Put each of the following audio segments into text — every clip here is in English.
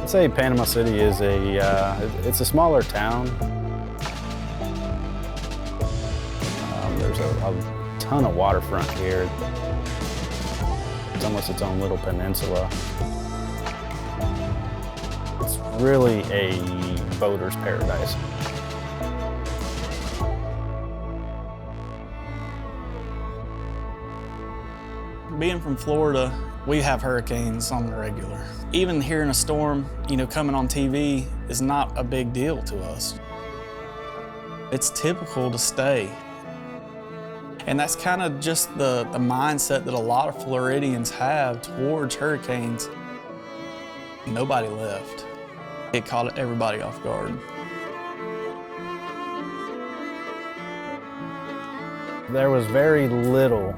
I'd say Panama City is it's a smaller town. There's a ton of waterfront here. It's almost its own little peninsula. It's really a boater's paradise. Being from Florida, we have hurricanes on the regular. Even hearing a storm, coming on TV is not a big deal to us. It's typical to stay. And that's kind of just the mindset that a lot of Floridians have towards hurricanes. Nobody left. It caught everybody off guard. There was very little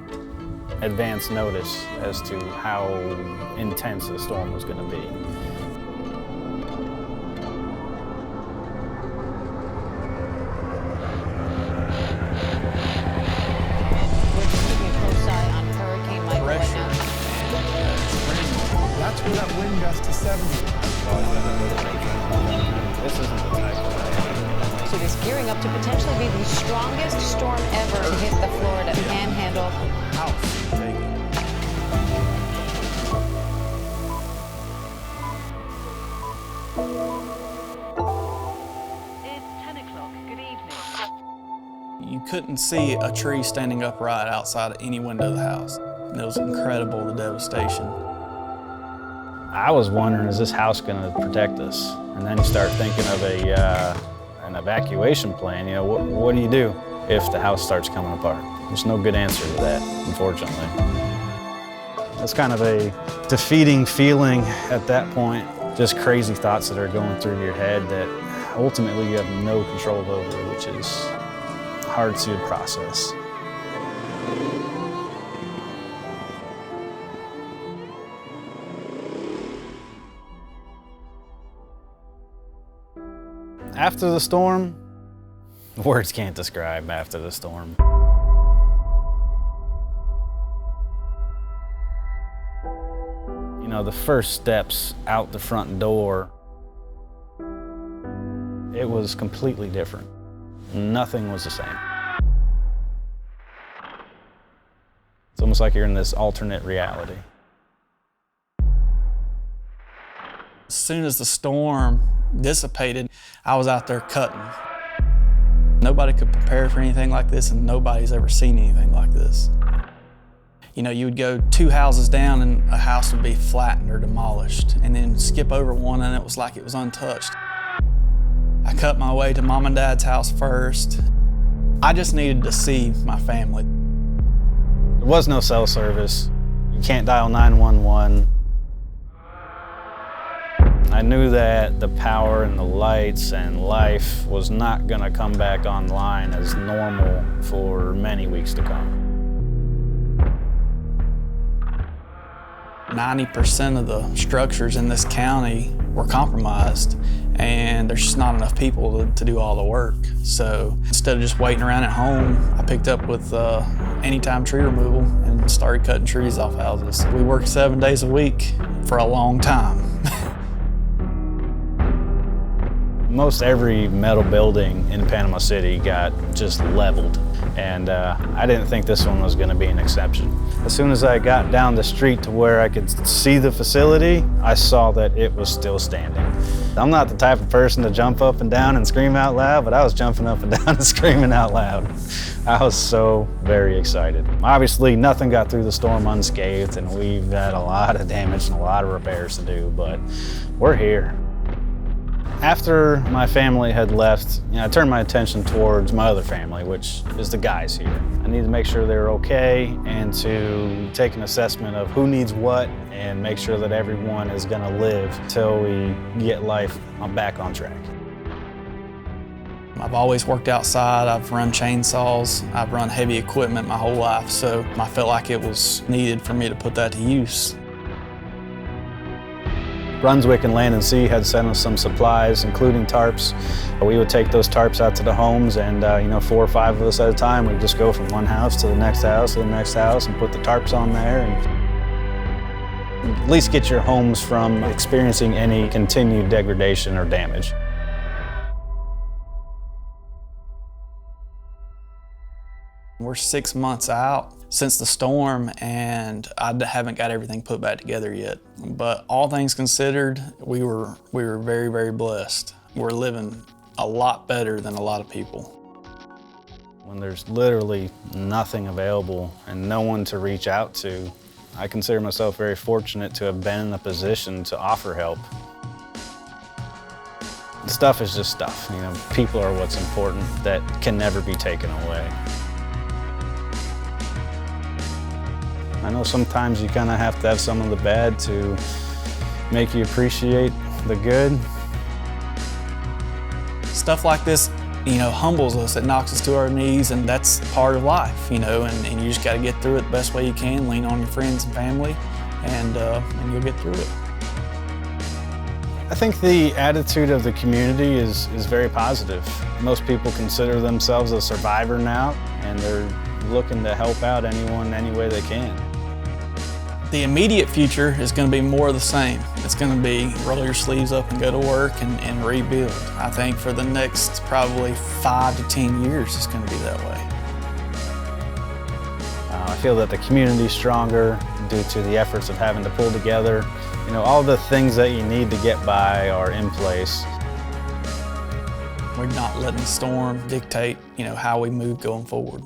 advance notice as to how intense the storm was going to be. We're just keeping a close eye on Hurricane Michael right now. That's where that wind gust to 70. This isn't the type of So it is gearing up to potentially be the strongest storm ever to hit the Florida Panhandle. It's 10 o'clock. Good evening. You couldn't see a tree standing upright outside of any window of the house. It was incredible, the devastation. I was wondering, is this house going to protect us? And then you start thinking of an evacuation plan. What do you do if the house starts coming apart? There's no good answer to that, unfortunately. It's kind of a defeating feeling at that point. Just crazy thoughts that are going through your head that ultimately you have no control over, which is hard to process. After the storm, words can't describe after the storm. The first steps out the front door, it was completely different. Nothing was the same. It's almost like you're in this alternate reality. As soon as the storm dissipated, I was out there cutting. Nobody could prepare for anything like this, and nobody's ever seen anything like this. You would go 2 houses down and a house would be flattened or demolished, and then skip over one and it was like it was untouched. I cut my way to Mom and Dad's house first. I just needed to see my family. There was no cell service. You can't dial 911. I knew that the power and the lights and life was not going to come back online as normal for many weeks to come. 90% of the structures in this county were compromised, and there's just not enough people to do all the work. So instead of just waiting around at home, I picked up with anytime tree removal and started cutting trees off houses. We worked 7 days a week for a long time. Most every metal building in Panama City got just leveled, and I didn't think this one was going to be an exception. As soon as I got down the street to where I could see the facility, I saw that it was still standing. I'm not the type of person to jump up and down and scream out loud, but I was jumping up and down and screaming out loud. I was so very excited. Obviously, nothing got through the storm unscathed, and we've had a lot of damage and a lot of repairs to do, but we're here. After my family had left, I turned my attention towards my other family, which is the guys here. I need to make sure they're okay and to take an assessment of who needs what and make sure that everyone is going to live till we get life back on track. I've always worked outside. I've run chainsaws. I've run heavy equipment my whole life, so I felt like it was needed for me to put that to use. Brunswick and Land and Sea had sent us some supplies, including tarps. We would take those tarps out to the homes, and 4 or 5 of us at a time, we'd just go from one house to the next house to the next house and put the tarps on there. And at least get your homes from experiencing any continued degradation or damage. We're 6 months out since the storm, and I haven't got everything put back together yet. But all things considered, we were very, very blessed. We're living a lot better than a lot of people. When there's literally nothing available and no one to reach out to, I consider myself very fortunate to have been in a position to offer help. Stuff is just stuff, you know. People are what's important that can never be taken away. I know sometimes you kind of have to have some of the bad to make you appreciate the good. Stuff like this, you know, humbles us. It knocks us to our knees, and that's part of life, you know, and you just got to get through it the best way you can, lean on your friends and family, and you'll get through it. I think the attitude of the community is very positive. Most people consider themselves a survivor now, and they're looking to help out anyone any way they can. The immediate future is going to be more of the same. It's going to be roll your sleeves up and go to work and rebuild. I think for the next probably 5 to 10 years it's going to be that way. I feel that the community's stronger due to the efforts of having to pull together. You know, all the things that you need to get by are in place. We're not letting the storm dictate, you know, how we move going forward.